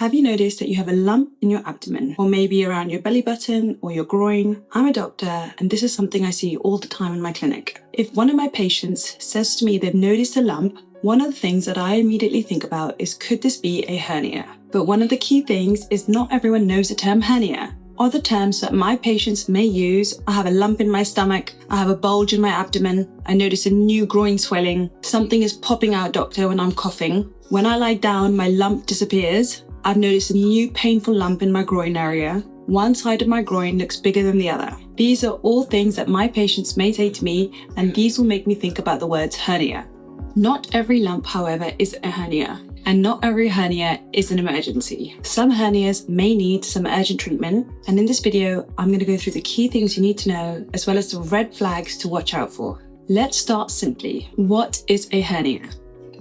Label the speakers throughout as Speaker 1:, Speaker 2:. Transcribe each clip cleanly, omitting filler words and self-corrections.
Speaker 1: Have you noticed that you have a lump in your abdomen, or maybe around your belly button or your groin? I'm a doctor, and this is something I see all the time in my clinic. If one of my patients says to me they've noticed a lump, one of the things that I immediately think about is, could this be a hernia? But one of the key things is not everyone knows the term hernia. Other terms that my patients may use: I have a lump in my stomach, I have a bulge in my abdomen, I notice a new groin swelling, something is popping out, doctor, when I'm coughing. When I lie down, my lump disappears. I've noticed a new painful lump in my groin area. One side of my groin looks bigger than the other. These are all things that my patients may say to me, and these will make me think about the words hernia. Not every lump, however, is a hernia, and not every hernia is an emergency. Some hernias may need some urgent treatment, and in this video, I'm going to go through the key things you need to know, as well as the red flags to watch out for. Let's start simply. What is a hernia?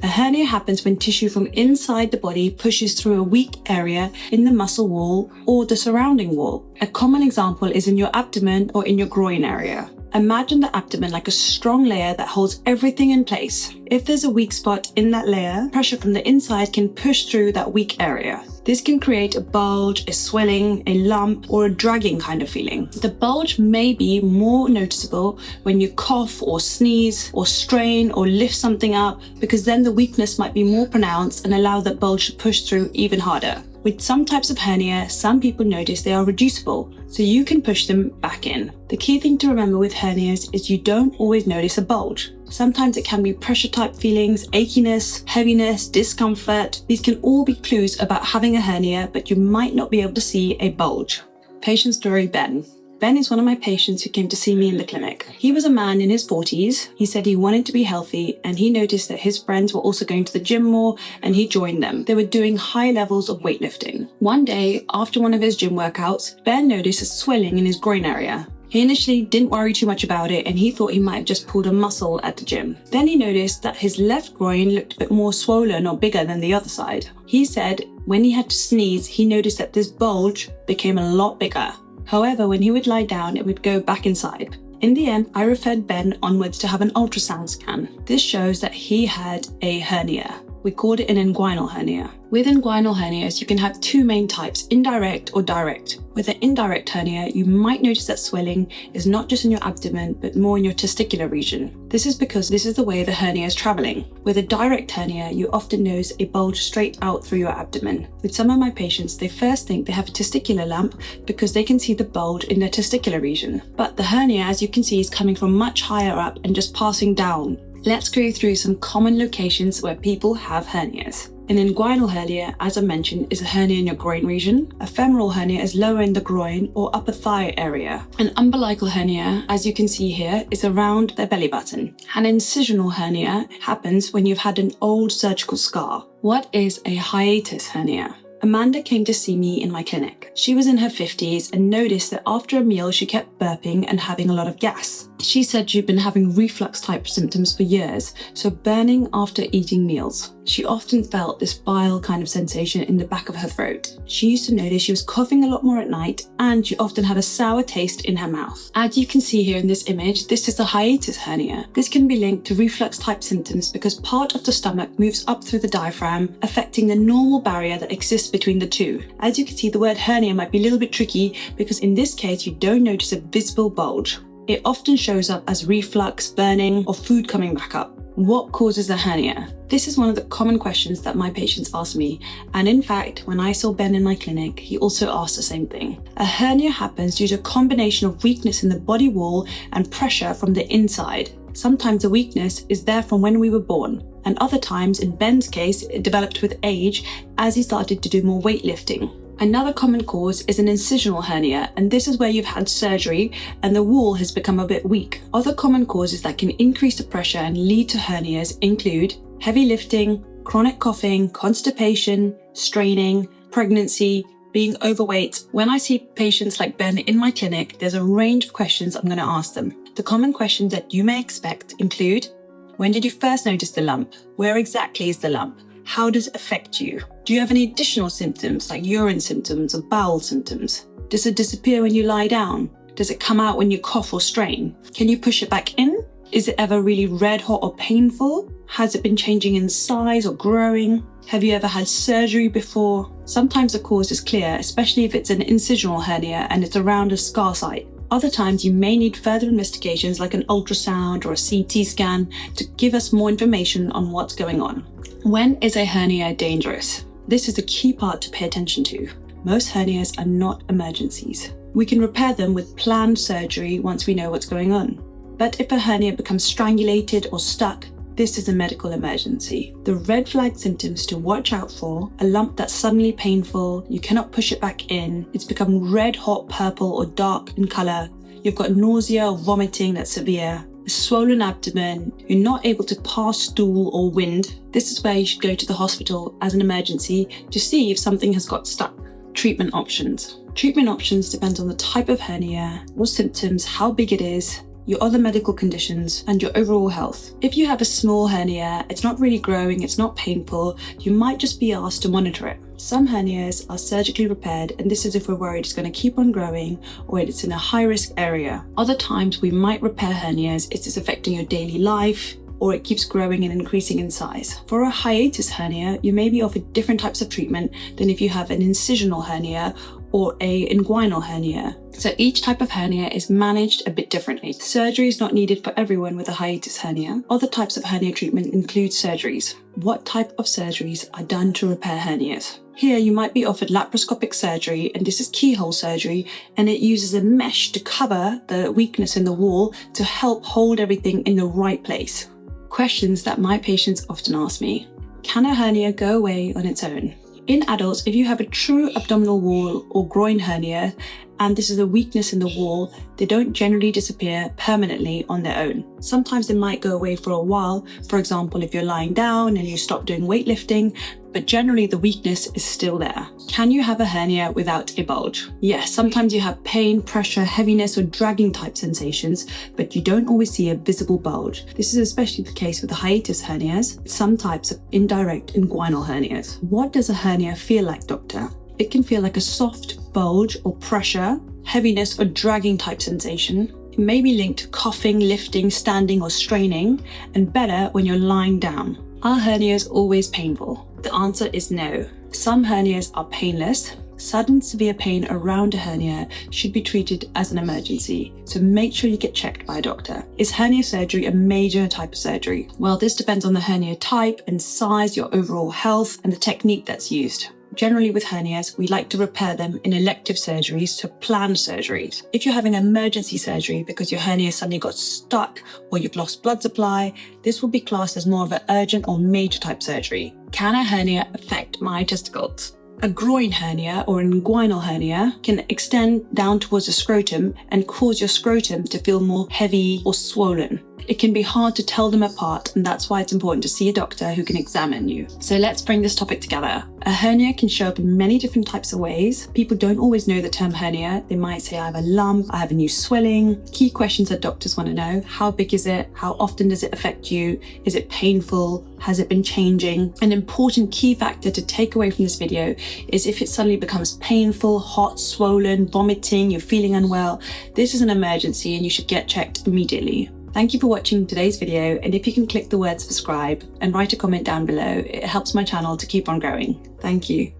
Speaker 1: A hernia happens when tissue from inside the body pushes through a weak area in the muscle wall or the surrounding wall. A common example is in your abdomen or in your groin area. Imagine the abdomen like a strong layer that holds everything in place. If there's a weak spot in that layer, pressure from the inside can push through that weak area. This can create a bulge, a swelling, a lump, or a dragging kind of feeling. The bulge may be more noticeable when you cough or sneeze or strain or lift something up, because then the weakness might be more pronounced and allow that bulge to push through even harder. With some types of hernia, some people notice they are reducible, so you can push them back in. The key thing to remember with hernias is you don't always notice a bulge. Sometimes it can be pressure type feelings, achiness, heaviness, discomfort. These can all be clues about having a hernia, but you might not be able to see a bulge. Patient story: Ben. Ben is one of my patients who came to see me in the clinic. He was a man in his 40s. He said he wanted to be healthy, and he noticed that his friends were also going to the gym more, and he joined them. They were doing high levels of weightlifting. One day, after one of his gym workouts, Ben noticed a swelling in his groin area. He initially didn't worry too much about it, and he thought he might have just pulled a muscle at the gym. Then he noticed that his left groin looked a bit more swollen or bigger than the other side. He said when he had to sneeze, he noticed that this bulge became a lot bigger. However, when he would lie down, it would go back inside. In the end, I referred Ben onwards to have an ultrasound scan. This shows that he had a hernia. We called it an inguinal hernia. With inguinal hernias, you can have two main types: indirect or direct. With an indirect hernia, you might notice that swelling is not just in your abdomen, but more in your testicular region. This is because this is the way the hernia is traveling. With a direct hernia, you often notice a bulge straight out through your abdomen. With some of my patients, they first think they have a testicular lump because they can see the bulge in their testicular region. But the hernia, as you can see, is coming from much higher up and just passing down. Let's go through some common locations where people have hernias. An inguinal hernia, as I mentioned, is a hernia in your groin region. A femoral hernia is lower in the groin or upper thigh area. An umbilical hernia, as you can see here, is around the belly button. An incisional hernia happens when you've had an old surgical scar. What is a hiatus hernia? Amanda came to see me in my clinic. She was in her 50s and noticed that after a meal she kept burping and having a lot of gas. She said she'd been having reflux type symptoms for years, so burning after eating meals. She often felt this bile kind of sensation in the back of her throat. She used to notice she was coughing a lot more at night, and she often had a sour taste in her mouth. As you can see here in this image, this is a hiatus hernia. This can be linked to reflux type symptoms because part of the stomach moves up through the diaphragm, affecting the normal barrier that exists between the two. As you can see, the word hernia might be a little bit tricky because in this case you don't notice a visible bulge. It often shows up as reflux, burning, or food coming back up. What causes a hernia? This is one of the common questions that my patients ask me, and in fact, when I saw Ben in my clinic, he also asked the same thing. A hernia happens due to a combination of weakness in the body wall and pressure from the inside. Sometimes the weakness is there from when we were born, and other times, in Ben's case, it developed with age as he started to do more weightlifting. Another common cause is an incisional hernia, and this is where you've had surgery and the wall has become a bit weak. Other common causes that can increase the pressure and lead to hernias include heavy lifting, chronic coughing, constipation, straining, pregnancy, being overweight. When I see patients like Ben in my clinic, there's a range of questions I'm going to ask them. The common questions that you may expect include: when did you first notice the lump? Where exactly is the lump? How does it affect you? Do you have any additional symptoms like urine symptoms or bowel symptoms? Does it disappear when you lie down? Does it come out when you cough or strain? Can you push it back in? Is it ever really red hot or painful? Has it been changing in size or growing? Have you ever had surgery before? Sometimes the cause is clear, especially if it's an incisional hernia and it's around a scar site. Other times you may need further investigations like an ultrasound or a CT scan to give us more information on what's going on. When is a hernia dangerous? This is a key part to pay attention to. Most hernias are not emergencies. We can repair them with planned surgery once we know what's going on. But if a hernia becomes strangulated or stuck, this is a medical emergency. The red flag symptoms to watch out for: a lump that's suddenly painful, you cannot push it back in, it's become red hot purple or dark in colour, you've got nausea or vomiting that's severe, a swollen abdomen, you're not able to pass stool or wind. This is where you should go to the hospital as an emergency to see if something has got stuck. Treatment options. Treatment options depend on the type of hernia, what symptoms, how big it is, your other medical conditions, and your overall health. If you have a small hernia, it's not really growing, it's not painful, you might just be asked to monitor it. Some hernias are surgically repaired, and this is if we're worried it's going to keep on growing or it's in a high-risk area. Other times we might repair hernias if it's affecting your daily life, or it keeps growing and increasing in size. For a hiatus hernia, you may be offered different types of treatment than if you have an incisional hernia or a inguinal hernia. So each type of hernia is managed a bit differently. Surgery is not needed for everyone with a hiatus hernia. Other types of hernia treatment include surgeries. What type of surgeries are done to repair hernias? Here you might be offered laparoscopic surgery, and this is keyhole surgery, and it uses a mesh to cover the weakness in the wall to help hold everything in the right place. Questions that my patients often ask me: can a hernia go away on its own? In adults, if you have a true abdominal wall or groin hernia, and this is a weakness in the wall, they don't generally disappear permanently on their own. Sometimes they might go away for a while, for example, if you're lying down and you stop doing weightlifting, but generally the weakness is still there. Can you have a hernia without a bulge? Yes, sometimes you have pain, pressure, heaviness, or dragging type sensations, but you don't always see a visible bulge. This is especially the case with the hiatus hernias, some types of indirect inguinal hernias. What does a hernia feel like, doctor? It can feel like a soft bulge or pressure, heaviness or dragging type sensation. It may be linked to coughing, lifting, standing or straining, and better when you're lying down. Are hernias always painful? The answer is no. Some hernias are painless. Sudden severe pain around a hernia should be treated as an emergency, so make sure you get checked by a doctor. Is hernia surgery a major type of surgery? Well, this depends on the hernia type and size, your overall health, and the technique that's used. Generally with hernias, we like to repair them in elective surgeries to planned surgeries. If you're having emergency surgery because your hernia suddenly got stuck or you've lost blood supply, this will be classed as more of an urgent or major type surgery. Can a hernia affect my testicles? A groin hernia or an inguinal hernia can extend down towards the scrotum and cause your scrotum to feel more heavy or swollen. It can be hard to tell them apart, and that's why it's important to see a doctor who can examine you. So let's bring this topic together. A hernia can show up in many different types of ways. People don't always know the term hernia. They might say, I have a lump, I have a new swelling. Key questions that doctors want to know: how big is it? How often does it affect you? Is it painful? Has it been changing? An important key factor to take away from this video is if it suddenly becomes painful, hot, swollen, vomiting, you're feeling unwell, this is an emergency and you should get checked immediately. Thank you for watching today's video, and if you can click the word subscribe and write a comment down below, it helps my channel to keep on growing. Thank you.